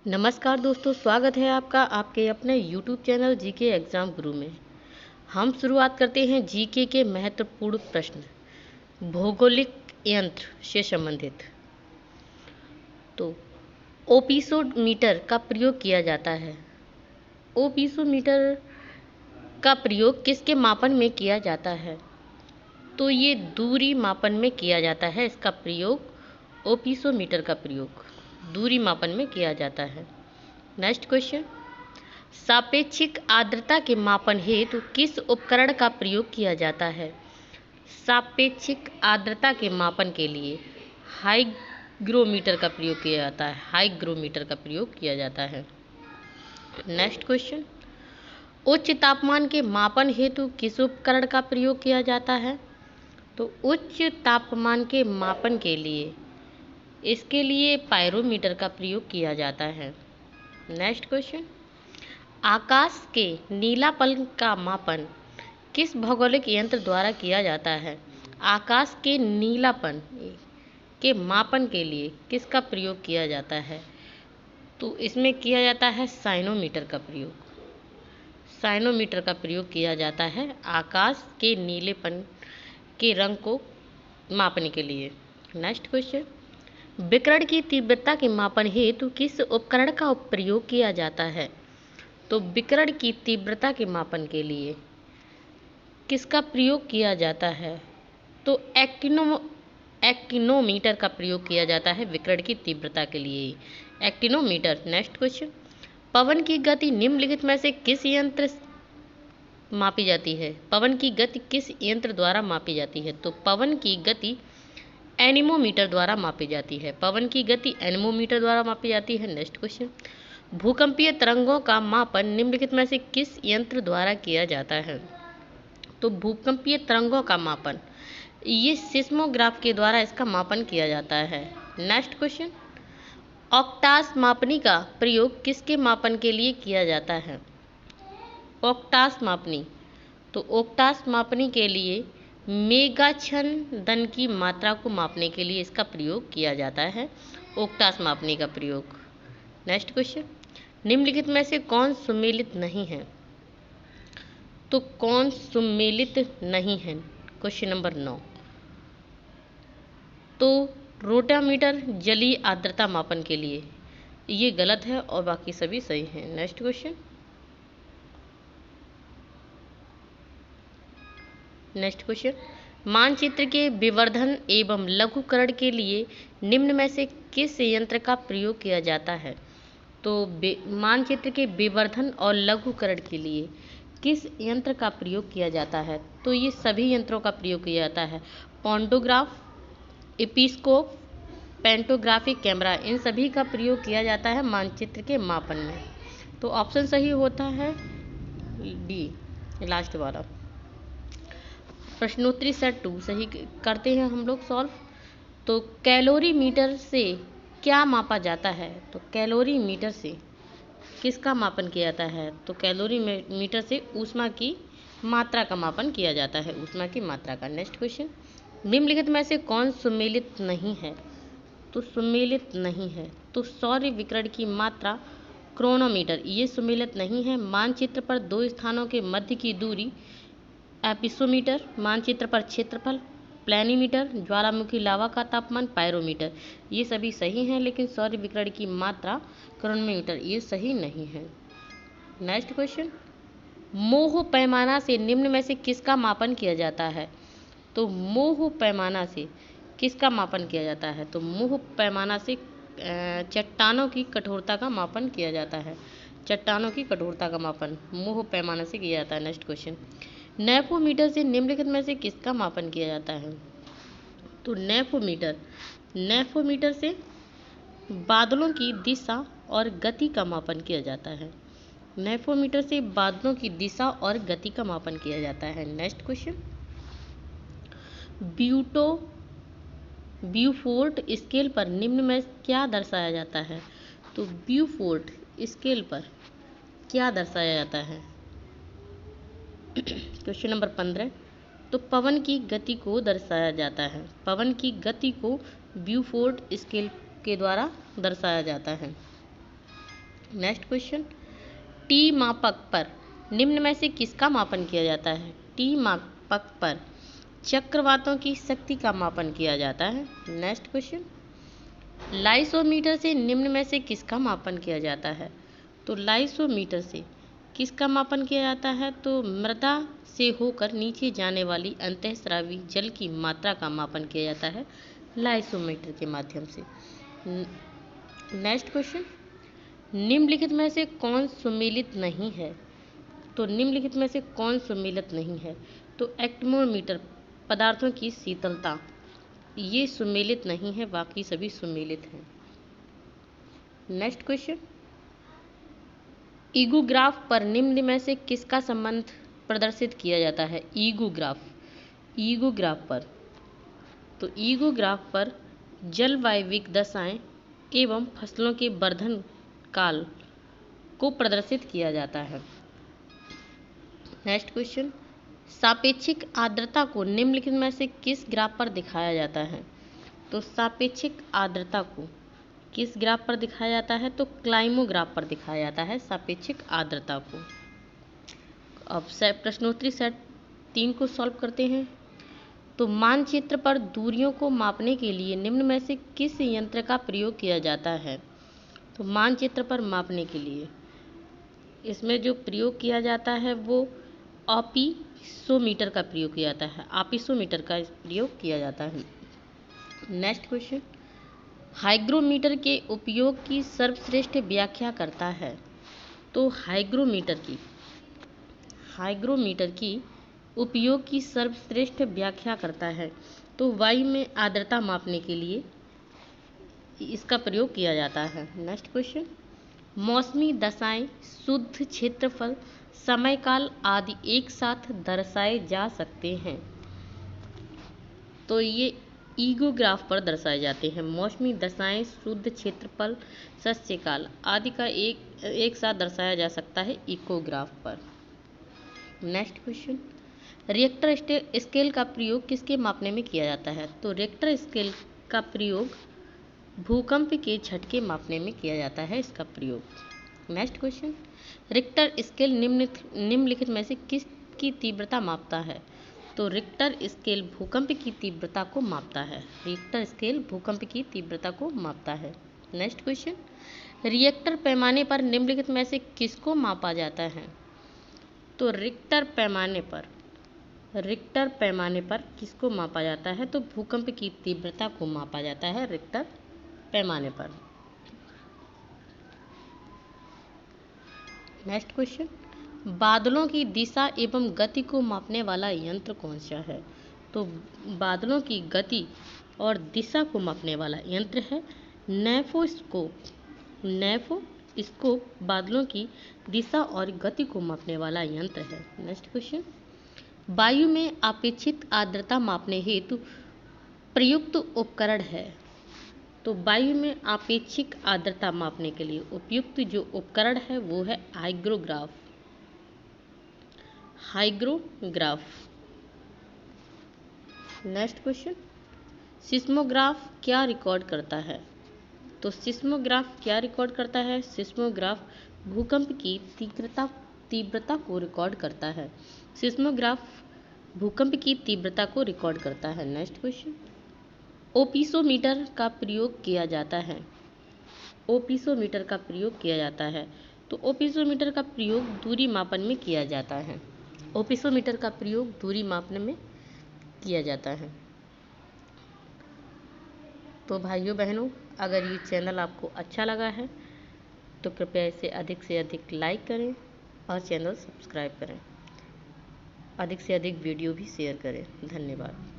नमस्कार दोस्तों, स्वागत है आपका आपके अपने YouTube चैनल जीके एग्ज़ाम गुरु में। हम शुरुआत करते हैं जीके के महत्वपूर्ण प्रश्न भौगोलिक यंत्र से संबंधित। तो ओपिसोमीटर का प्रयोग किया जाता है। ओपिसोमीटर का प्रयोग किसके मापन में किया जाता है? तो ये दूरी मापन में किया जाता है। इसका प्रयोग ओपिसोमीटर का प्रयोग दूरी मापन में किया जाता है। नेक्स्ट क्वेश्चन, सापेक्षिक आर्द्रता के मापन हेतु किस उपकरण का प्रयोग किया जाता है? सापेक्षिक आर्द्रता के मापन के लिए हाइग्रोमीटर का प्रयोग किया जाता है। हाइग्रोमीटर का प्रयोग किया जाता है। नेक्स्ट क्वेश्चन, उच्च तापमान के मापन हेतु किस उपकरण का प्रयोग किया जाता है? तो उच्च तापमान के मापन के लिए इसके लिए पायरोमीटर का प्रयोग किया जाता है। नेक्स्ट क्वेश्चन, आकाश के नीलापन का मापन किस भौगोलिक यंत्र द्वारा किया जाता है? आकाश के नीलापन के मापन के लिए किसका प्रयोग किया जाता है? तो इसमें किया जाता है साइनोमीटर का प्रयोग। साइनोमीटर का प्रयोग किया जाता है आकाश के नीलेपन के रंग को मापने के लिए। नेक्स्ट क्वेश्चन, विकिरण की तीव्रता के मापन हेतु किस उपकरण का प्रयोग किया जाता है? तो विकिरण की तीव्रता के मापन के लिए किसका प्रयोग किया जाता है? तो एक्टिनोमीटर का प्रयोग किया जाता है विकिरण की तीव्रता के लिए, एक्टिनोमीटर। नेक्स्ट क्वेश्चन, पवन की गति निम्नलिखित में से किस यंत्र मापी जाती है? पवन की गति किस यंत्र द्वारा मापी जाती है? तो पवन की गति एनीमोमीटर द्वारा मापी जाती है। पवन की गति एनीमोमीटर द्वारा मापी जाती है। नेक्स्ट क्वेश्चन, भूकंपीय तरंगों का मापन निम्नलिखित में से किस यंत्र द्वारा किया जाता है? तो भूकंपीय तरंगों का मापन ये सिस्मोग्राफ के द्वारा इसका मापन किया जाता है। नेक्स्ट क्वेश्चन, ऑक्टास मापनी का प्रयोग किसके मापन के लिए किया जाता है? ऑक्टास मापनी, तो ऑक्टास मापनी के लिए मेगाक्षण दन की मात्रा को मापने के लिए इसका प्रयोग किया जाता है, ऑक्टास मापनी का प्रयोग। नेक्स्ट क्वेश्चन, निम्नलिखित में से कौन सुमेलित नहीं है? तो कौन सुमेलित नहीं है? Question number 9। तो रोटामीटर जलीय आर्द्रता मापन के लिए, ये गलत है और बाकी सभी सही हैं। नेक्स्ट क्वेश्चन, मानचित्र के विवर्धन एवं लघुकरण के लिए निम्न में से किस यंत्र का प्रयोग किया जाता है? तो मानचित्र के विवर्धन और लघुकरण के लिए किस यंत्र का प्रयोग किया जाता है? तो ये सभी यंत्रों का प्रयोग किया जाता है। पॉन्टोग्राफ, एपिस्कोप, पेंटोग्राफिक कैमरा, इन सभी का प्रयोग किया जाता है मानचित्र के मापन में। तो ऑप्शन सही होता है डी, लास्ट वाला। प्रश्नोत्तरी सेट 2 सही करते हैं हम लोग सॉल्व। तो कैलोरीमीटर से क्या मापा जाता है? तो कैलोरीमीटर से किसका मापन किया जाता है? तो कैलोरीमीटर से ऊष्मा की मात्रा का मापन किया जाता है, ऊष्मा की मात्रा का। नेक्स्ट क्वेश्चन, निम्नलिखित में से कौन सुमेलित नहीं है? तो सुमेलित नहीं है तो सौर विकिरण की मात्रा क्रोनोमीटर, ये सुमेलित नहीं है। मानचित्र पर दो स्थानों के मध्य की दूरी एपिसोमीटर, मानचित्र पर क्षेत्रफल प्लेनीमीटर, ज्वालामुखी लावा का तापमान पायरोमीटर, ये सभी सही हैं, लेकिन सौर विकिरण की मात्रा क्रोनोमीटर ये सही नहीं है। नेक्स्ट क्वेश्चन, मोह पैमाना से निम्न में से किसका मापन किया जाता है? तो मोह पैमाना से किसका मापन किया जाता है? तो मोह पैमाना से चट्टानों की कठोरता का मापन किया जाता है। चट्टानों की कठोरता का मापन मोह पैमाना से किया जाता है। नेक्स्ट क्वेश्चन, नेफोमीटर से निम्नलिखित में से किसका मापन किया जाता है? तो नेफोमीटर से बादलों की दिशा और गति का मापन किया जाता है। नेफोमीटर से बादलों की दिशा और गति का मापन किया जाता है। नेक्स्ट क्वेश्चन, ब्यूफोर्ट स्केल पर निम्न में क्या दर्शाया जाता है? तो ब्यूफोर्ट स्केल पर क्या दर्शाया जाता है? क्वेश्चन नंबर 15, तो पवन की गति को दर्शाया जाता है। पवन की गति को ब्यूफोर्ट स्केल के द्वारा दर्शाया जाता है। नेक्स्ट क्वेश्चन, टी मापक पर निम्न में से किसका मापन किया जाता है? टी मापक पर चक्रवातों की शक्ति का मापन किया जाता है। नेक्स्ट क्वेश्चन, लाइसोमीटर से निम्न में से किसका मापन किया जाता है? तो लाइसोमीटर से किसका मापन किया जाता है? तो मृदा से होकर नीचे जाने वाली अंतःस्रावी जल की मात्रा का मापन किया जाता है लाइसोमीटर के माध्यम से। नेक्स्ट क्वेश्चन, निम्नलिखित में से कौन सुमेलित नहीं है? तो निम्नलिखित में से कौन सुमेलित नहीं है? तो एटमोमीटर, पदार्थों की शीतलता, ये सुमेलित नहीं है, बाकी सभी सुमेलित हैं। नेक्स्ट क्वेश्चन, ईगोग्राफ पर निम्न में से किसका संबंध प्रदर्शित किया जाता है? ईगोग्राफ पर, तो ईगोग्राफ पर जलवायविक दशाएं एवं फसलों के वर्धन काल को प्रदर्शित किया जाता है। नेक्स्ट क्वेश्चन, सापेक्षिक आर्द्रता को निम्नलिखित में से किस ग्राफ पर दिखाया जाता है? तो सापेक्षिक आर्द्रता को किस ग्राफ पर दिखाया जाता है? तो क्लाइमोग्राफ पर दिखाया जाता है सापेक्षिक आर्द्रता को। अब प्रश्नोत्तरी सेट 3 को सॉल्व करते हैं। तो मानचित्र पर दूरियों को मापने के लिए निम्न में से किस यंत्र का प्रयोग किया जाता है? तो मानचित्र पर मापने के लिए इसमें जो प्रयोग किया जाता है वो ऑपिसोमीटर का प्रयोग किया जाता है। ऑपिसोमीटर का प्रयोग किया जाता है। नेक्स्ट क्वेश्चन, हाइग्रोमीटर के उपयोग की सर्वश्रेष्ठ व्याख्या करता है? तो हाइग्रोमीटर की उपयोग की सर्वश्रेष्ठ व्याख्या करता है। तो वायु में आर्द्रता मापने के लिए इसका प्रयोग किया जाता है। नेक्स्ट क्वेश्चन, मौसमी दशाएं, शुद्ध क्षेत्रफल, समयकाल आदि एक साथ दर्शाए जा सकते हैं। तो ये ईगोग्राफ पर दर्शाए जाते हैं। मौसमी दशाएं, शुद्ध क्षेत्रफल, शस्यकाल आदि का एक साथ दर्शाया जा सकता है ईगोग्राफ पर। नेक्स्ट क्वेश्चन, रिएक्टर स्केल का प्रयोग किसके मापने में किया जाता है? तो रिएक्टर स्केल का प्रयोग भूकंप के झटके मापने में किया जाता है इसका प्रयोग। नेक्स्ट क्वेश्चन, रिक्टर स्केल निम्नलिखित में से किसकी तीव्रता मापता है? तो रिक्टर स्केल भूकंप की तीव्रता को मापता है। रिक्टर स्केल भूकंप की तीव्रता को मापता है। नेक्स्ट क्वेश्चन, रिएक्टर पैमाने पर निम्नलिखित में से किसको मापा जाता है? तो रिक्टर पैमाने पर किसको मापा जाता है? तो भूकंप की तीव्रता को मापा जाता है रिक्टर पैमाने पर। नेक्स्ट क्वेश्चन, बादलों की दिशा एवं गति को मापने वाला यंत्र कौन सा है? तो बादलों की गति और दिशा को मापने वाला यंत्र है नेफोस्कोप बादलों की दिशा और गति को मापने वाला यंत्र है। नेक्स्ट क्वेश्चन, वायु में अपेक्षित आर्द्रता मापने हेतु प्रयुक्त उपकरण है? तो वायु में आपेक्षिक आर्द्रता मापने के लिए उपयुक्त जो उपकरण है वो है हाइग्रोग्राफ। नेक्स्ट क्वेश्चन, सिस्मोग्राफ क्या रिकॉर्ड करता है? तो सिस्मोग्राफ क्या रिकॉर्ड करता है? सिस्मोग्राफ भूकंप की तीव्रता को रिकॉर्ड करता है। सिस्मोग्राफ भूकंप की तीव्रता को रिकॉर्ड करता है। नेक्स्ट क्वेश्चन, ओपिसोमीटर का प्रयोग किया जाता है। ओपिसोमीटर का प्रयोग किया जाता है। तो ओपिसोमीटर का प्रयोग दूरी मापन में किया जाता है। ओपिसोमीटर का प्रयोग दूरी मापने में किया जाता है। तो भाइयों बहनों, अगर ये चैनल आपको अच्छा लगा है तो कृपया इसे अधिक से अधिक लाइक करें और चैनल सब्सक्राइब करें। अधिक से अधिक वीडियो भी शेयर करें। धन्यवाद।